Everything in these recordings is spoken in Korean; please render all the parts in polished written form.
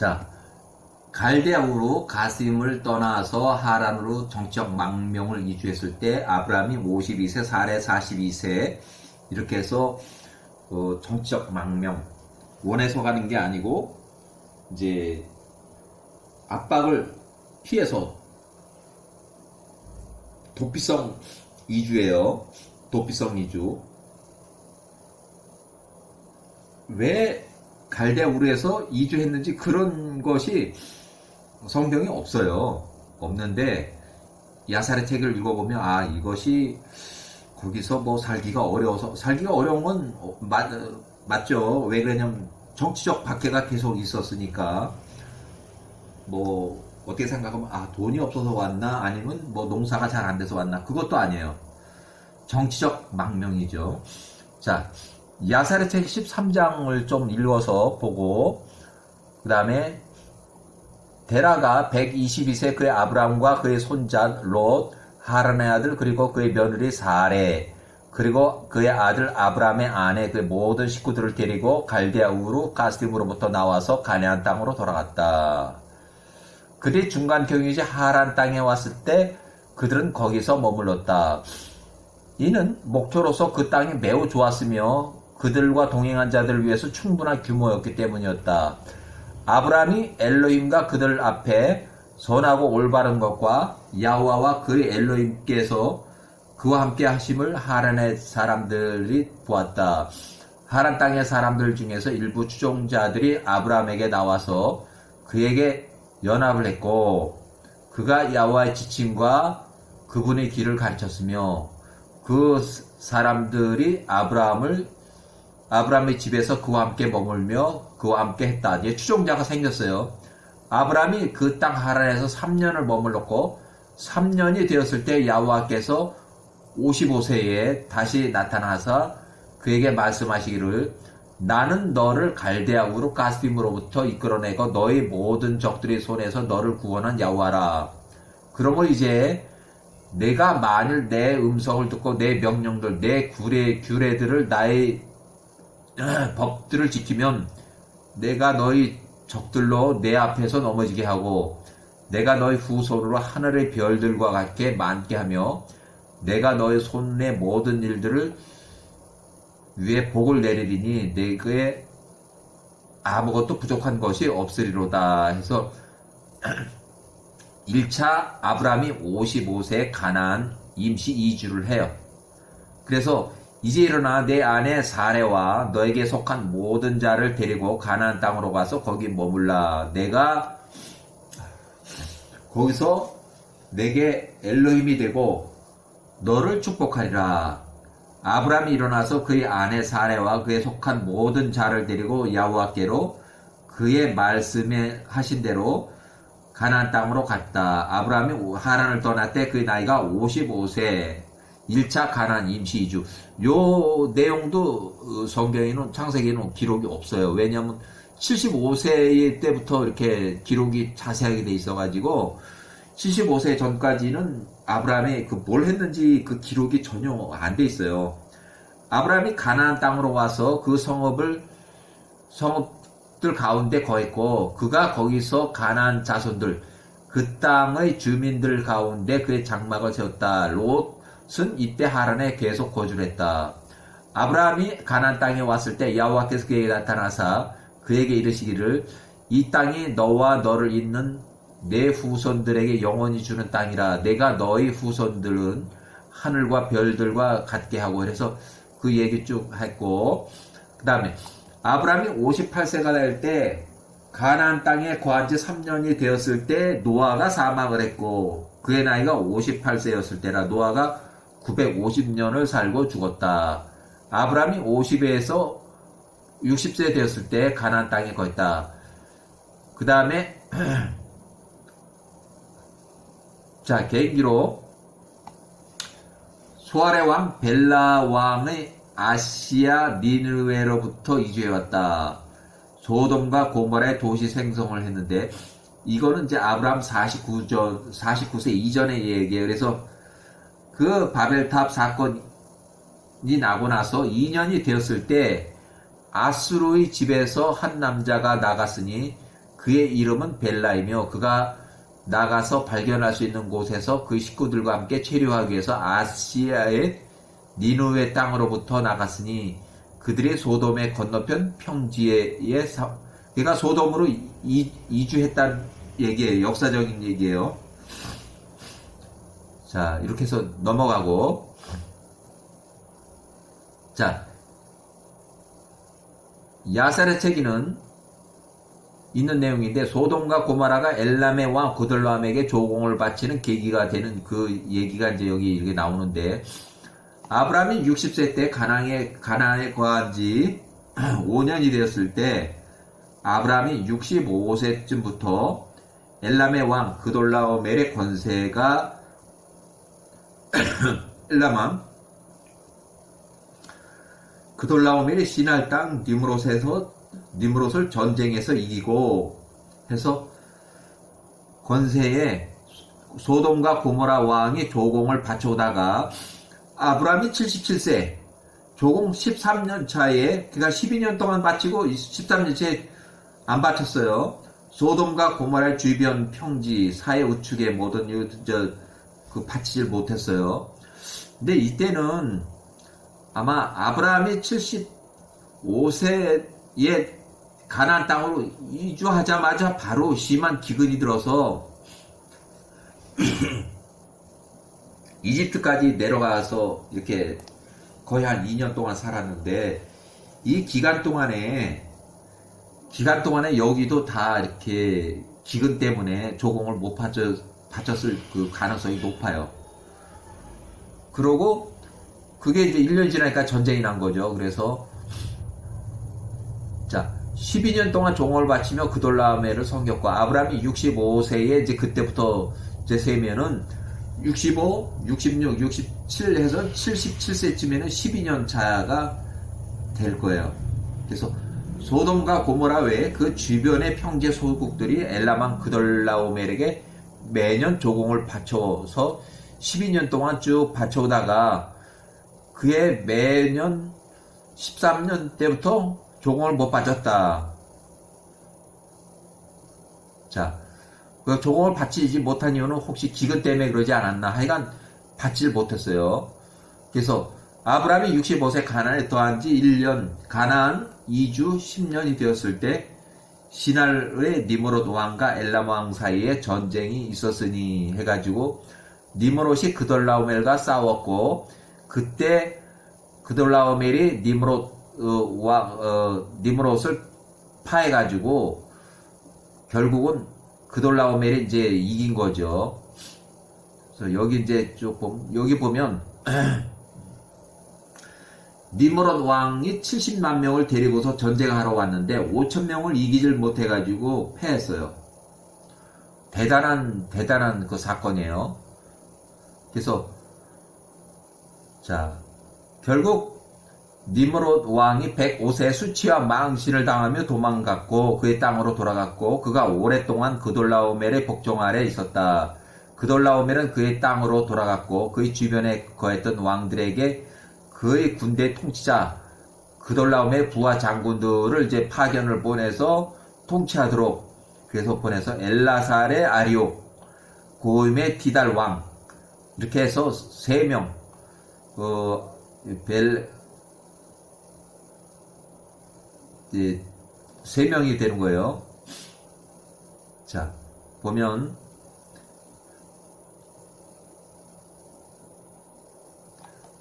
자, 갈대아우로 가스임을 떠나서 하란으로 정치적 망명을 이주했을 때 아브라함이 52세, 사레 42세 이렇게 해서 정치적 망명, 원해서 가는 게 아니고 이제 압박을 피해서 도피성 이주예요. 도피성 이주. 왜 갈대아우르에서 이주했는지 그런 것이 성경에 없어요. 없는데 야살의 책을 읽어보면 이것이 거기서 뭐 살기가 어려워서, 살기가 어려운 건 맞죠. 왜 그러냐면 정치적 박해가 계속 있었으니까. 뭐 어떻게 생각하면 돈이 없어서 왔나, 아니면 뭐 농사가 잘 안 돼서 왔나, 그것도 아니에요. 정치적 망명이죠. 자, 야살의 책 13장을 좀 읽어서 보고, 그 다음에 데라가 122세 그의 아브람과 그의 손자 롯, 하란의 아들, 그리고 그의 며느리 사레, 그리고 그의 아들 아브람의 아내, 그의 모든 식구들을 데리고 갈대아우르 가스림으로부터 나와서 가나안 땅으로 돌아갔다. 그들이 중간 경유지 하란 땅에 왔을 때 그들은 거기서 머물렀다. 이는 목표로서 그 땅이 매우 좋았으며 그들과 동행한 자들을 위해서 충분한 규모였기 때문이었다. 아브라함이 엘로힘과 그들 앞에 선하고 올바른 것과 야호와와 그의 엘로힘께서 그와 함께 하심을 하란의 사람들이 보았다. 하란 땅의 사람들 중에서 일부 추종자들이 아브라함에게 나와서 그에게 연합을 했고, 그가 야호와의 지침과 그분의 길을 가르쳤으며 그 사람들이 아브라함의 집에서 그와 함께 머물며 그와 함께 했다. 이제 추종자가 생겼어요. 아브라함이 그 땅 하란에서 3년을 머물렀고 3년이 되었을 때 야호와께서 55세에 다시 나타나서 그에게 말씀하시기를, 나는 너를 갈대아우르 가스림으로부터 이끌어내고 너의 모든 적들의 손에서 너를 구원한 야호와라. 그러므로 이제 내가 만일 내 음성을 듣고 내 명령들, 내 규례들을, 나의 법들을 지키면 내가 너희 적들로 내 앞에서 넘어지게 하고 내가 너희 후손으로 하늘의 별들과 같게 많게 하며 내가 너희 손의 모든 일들을 위에 복을 내리리니 내게 아무것도 부족한 것이 없으리로다 해서 1차 아브라함이 55세에 가나안 임시 이주를 해요. 그래서 이제 일어나 내 아내 사레와 너에게 속한 모든 자를 데리고 가나안 땅으로 가서 거기 머물라. 내가 거기서 내게 엘로힘이 되고 너를 축복하리라. 아브라함이 일어나서 그의 아내 사레와 그에 속한 모든 자를 데리고 야호와께로 그의 말씀에 하신 대로 가나안 땅으로 갔다. 아브라함이 하란을 떠날 때 그의 나이가 55세. 1차 가나안 임시 이주. 요 내용도 성경에는, 창세기에는 기록이 없어요. 왜냐하면 75세 때부터 이렇게 기록이 자세하게 돼 있어가지고 75세 전까지는 아브라함이 뭘 했는지 그 기록이 전혀 안 돼 있어요. 아브라함이 가나안 땅으로 와서 그 성읍들 가운데 거했고, 그가 거기서 가나안 자손들, 그 땅의 주민들 가운데 그의 장막을 세웠다. 롯은 이때 하란에 계속 거주를 했다. 아브라함이 가나안 땅에 왔을 때 야호와께서 그에게 나타나사 그에게 이르시기를, 이 땅이 너와 너를 잇는 내 후손들에게 영원히 주는 땅이라. 내가 너희 후손들은 하늘과 별들과 같게 하고, 그래서 그 얘기 쭉 했고, 그 다음에 아브라함이 58세가 될 때 가나안 땅에 거한 지 3년이 되었을 때 노아가 사망을 했고, 그의 나이가 58세였을 때라. 노아가 950년을 살고 죽었다. 아브라함이 50에서 60세 되었을 때 가나안 땅에 거했다. 그 다음에 자, 개인기로 소아의 왕 벨라 왕의 아시아 니느웨로부터 이주해왔다. 소돔과 고모라의 도시 생성을 했는데, 이거는 이제 아브라함 49세 이전의 얘기예요. 그래서 그 바벨탑 사건이 나고 나서 2년이 되었을 때 아수르의 집에서 한 남자가 나갔으니 그의 이름은 벨라이며 그가 나가서 발견할 수 있는 곳에서 그 식구들과 함께 체류하기 위해서 아시아의 니누의 땅으로부터 나갔으니 그들이 소돔의 건너편 평지에 그러니까 소돔으로 이주했다는 얘기예요. 역사적인 얘기예요. 자, 이렇게 해서 넘어가고, 자, 야살의 책에는 있는 내용인데 소돔과 고모라가 엘람의 왕 그돌람에게 조공을 바치는 계기가 되는 그 얘기가 이제 여기 이렇게 나오는데, 아브라함이 60세 때 가나안에 거한 지 5년이 되었을 때 아브라함이 65세쯤부터 엘람의 왕 그돌라오멜의 권세가 엘람 그돌라오멜이 시날 땅 니므롯을 전쟁에서 이기고 해서 권세에 소돔과 고모라 왕이 조공을 바쳐오다가 아브라함이 77세 조공 13년 차에 그러니까 12년 동안 바치고 13년 차에 안 바쳤어요. 소돔과 고모라의 주변 평지 사해 우측의 모든 그 바치질 못했어요. 근데 이때는 아마 아브라함이 75세에 가나안 땅으로 이주하자마자 바로 심한 기근이 들어서 이집트까지 내려가서 이렇게 거의 한 2년 동안 살았는데 이 기간 동안에 여기도 다 이렇게 기근 때문에 조공을 못 바쳤을 그 가능성이 높아요. 그러고 그게 이제 1년 지나니까 전쟁이 난 거죠. 그래서 자 12년 동안 종을 바치며 그돌라오멜을 섬겼고 아브라함이 65세에 이제 그때부터 이제 세면은 65, 66, 67 해서 77세쯤에는 12년 차가 될 거예요. 그래서 소돔과 고모라 외에 그 주변의 평지 소국들이 엘람왕 그돌라오멜에게 매년 조공을 바쳐서 12년 동안 쭉 바쳐오다가 그의 매년 13년 때부터 조공을 못 바쳤다. 자, 그 조공을 바치지 못한 이유는 혹시 기근 때문에 그러지 않았나? 하여간 바치질 못했어요. 그래서 아브라함이 65세 가나안에 더한 지 1년, 가나안 2주 10년이 되었을 때 시날의 니므롯 왕과 엘람 왕 사이에 전쟁이 있었으니 해가지고 니므롯이 그돌라오멜과 싸웠고 그때 그돌라오멜이 니므롯을 파해가지고 결국은 그돌라오멜이 이제 이긴 거죠. 그래서 여기 이제 조금 여기 보면 니므롯 왕이 70만 명을 데리고서 전쟁하러 왔는데 5천 명을 이기질 못해가지고 패했어요. 대단한 그 사건이에요. 그래서 자 결국 니므롯 왕이 105세 수치와 망신을 당하며 도망갔고 그의 땅으로 돌아갔고 그가 오랫동안 그돌라오멜의 복종 아래 있었다. 그돌라오멜은 그의 땅으로 돌아갔고 그의 주변에 거했던 왕들에게 그의 군대 통치자 그돌라오멜 부하 장군들을 이제 파견을 보내서 통치하도록 그래서 보내서 엘라살의 아리옥 고임의 디달 왕 이렇게 해서 3명 이제 3명이 되는 거예요. 자 보면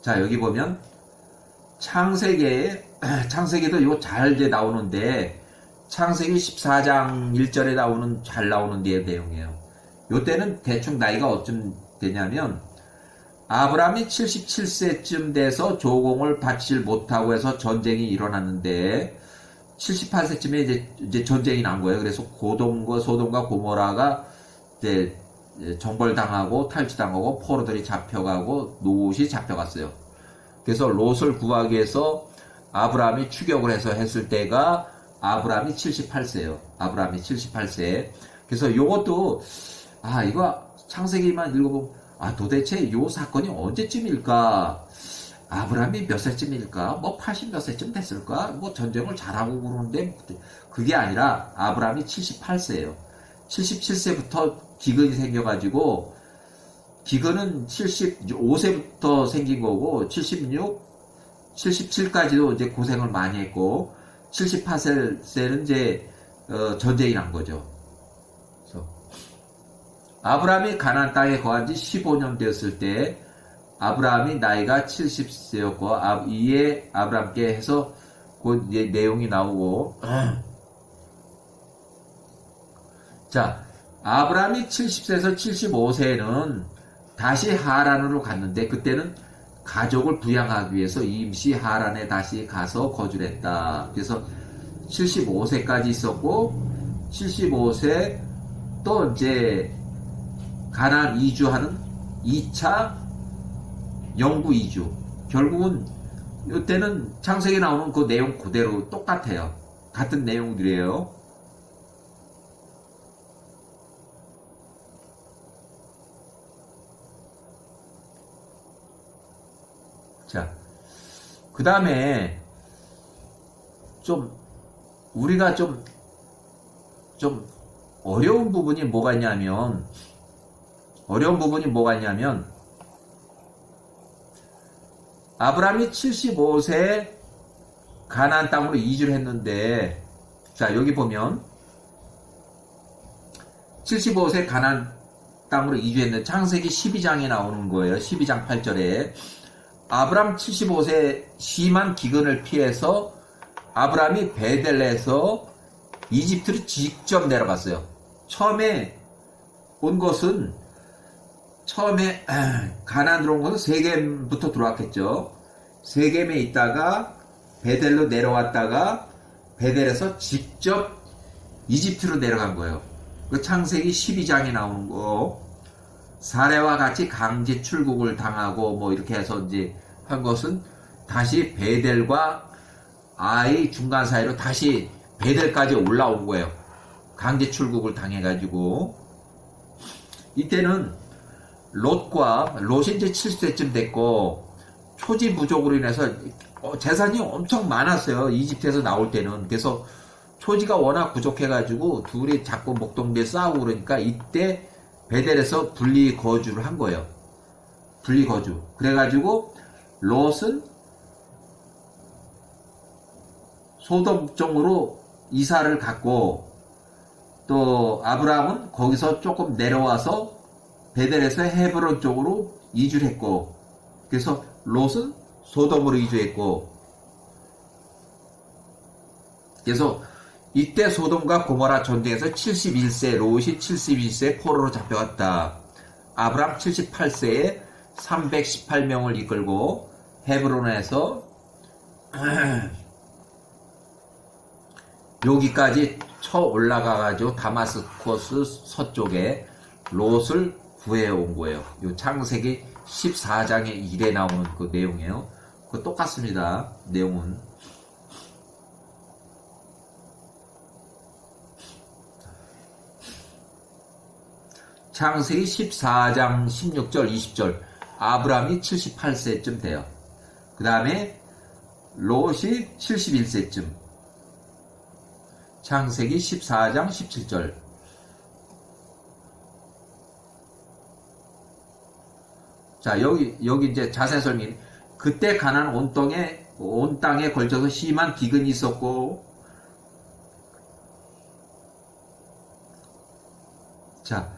자 여기 보면 창세기도 이거 잘 이제 나오는데 창세기 14장 1절에 나오는 잘 나오는 내용이에요. 요때는 대충 나이가 어쯤 되냐면 아브라함이 77세쯤 돼서 조공을 바치질 못하고 해서 전쟁이 일어났는데 78세쯤에 이제 전쟁이 난 거예요. 그래서 소돔과 고모라가 이제 정벌당하고 탈취당하고 포로들이 잡혀가고 롯이 잡혀갔어요. 그래서 롯을 구하기 위해서 아브라함이 추격을 해서 했을 때가 아브라함이 78세예요. 아브라함이 78세. 그래서 요것도 이거 창세기만 읽어보면 도대체 요 사건이 언제쯤일까? 아브라함이 몇 세쯤일까? 뭐 80 몇 세쯤 됐을까? 뭐 전쟁을 잘하고 그러는데 그게 아니라 아브라함이 78세예요. 77세부터 기근이 생겨가지고 기근은 75세부터 생긴 거고 76, 77까지도 이제 고생을 많이 했고 78세는 이제 전쟁이 난 거죠. 그래서 아브라함이 가나안 땅에 거한 지 15년 되었을 때 아브라함이 나이가 70세였고 이에 아브라함께 해서 그 이제 내용이 나오고 자 아브라함이 70세에서 75세는 다시 하란으로 갔는데 그때는 가족을 부양하기 위해서 임시 하란에 다시 가서 거주를 했다. 그래서 75세까지 있었고 75세 또 이제 가나안 이주하는 2차 영구 이주. 결국은 이때는 창세기에 나오는 그 내용 그대로 똑같아요. 같은 내용들이에요. 자, 그 다음에 우리가 좀 어려운 부분이 뭐가 있냐면 아브라함이 75세에 가나안 땅으로 이주를 했는데 자 여기 보면 75세 가나안 땅으로 이주했는데 창세기 12장에 나오는 거예요. 12장 8절에 아브라함 75세 심한 기근을 피해서 아브라함이 베델에서 이집트로 직접 내려갔어요. 처음에 온 것은 가나안 들어온 것은 세겜부터 들어왔겠죠. 세겜에 있다가 베델로 내려왔다가 베델에서 직접 이집트로 내려간 거예요. 그 창세기 12장에 나오는 거 사례와 같이 강제 출국을 당하고 뭐 이렇게 해서 이제 한 것은 다시 베델과 아이 중간 사이로 다시 베델까지 올라온 거예요. 강제 출국을 당해가지고 이때는 롯이 이제 70세쯤 됐고 초지 부족으로 인해서 재산이 엄청 많았어요. 이집트에서 나올 때는. 그래서 초지가 워낙 부족해가지고 둘이 자꾸 목동대에 싸우고 그러니까 이때 베델에서 분리 거주를 한 거예요. 분리 거주. 그래가지고 롯은 소돔 쪽으로 이사를 갔고 또 아브라함은 거기서 조금 내려와서 베델에서 헤브론 쪽으로 이주를 했고 그래서 롯은 소돔으로 이주했고 그래서 이때 소돔과 고모라 전쟁에서 71세 롯이 71세 포로로 잡혀갔다. 아브라함 78세에 318명을 이끌고 헤브론에서 여기까지 쳐 올라가가지고 다마스커스 서쪽에 롯을 구해온 거예요. 요 창세기 14장의 1에 나오는 그 내용이에요. 그거 똑같습니다. 내용은. 창세기 14장 16절 20절 아브라함이 78세쯤 돼요. 그 다음에 롯이 71세쯤 창세기 14장 17절 자 여기 이제 자세히 설명 그때 가나안 온 땅에 걸쳐서 심한 기근이 있었고 자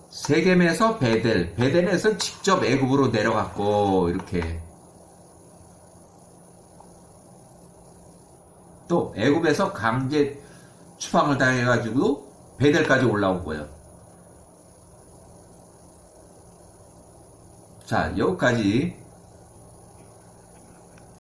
세겜에서 베델에서 직접 애굽으로 내려갔고 이렇게 또 애굽에서 강제 추방을 당해가지고 베델까지 올라온 거예요. 자 여기까지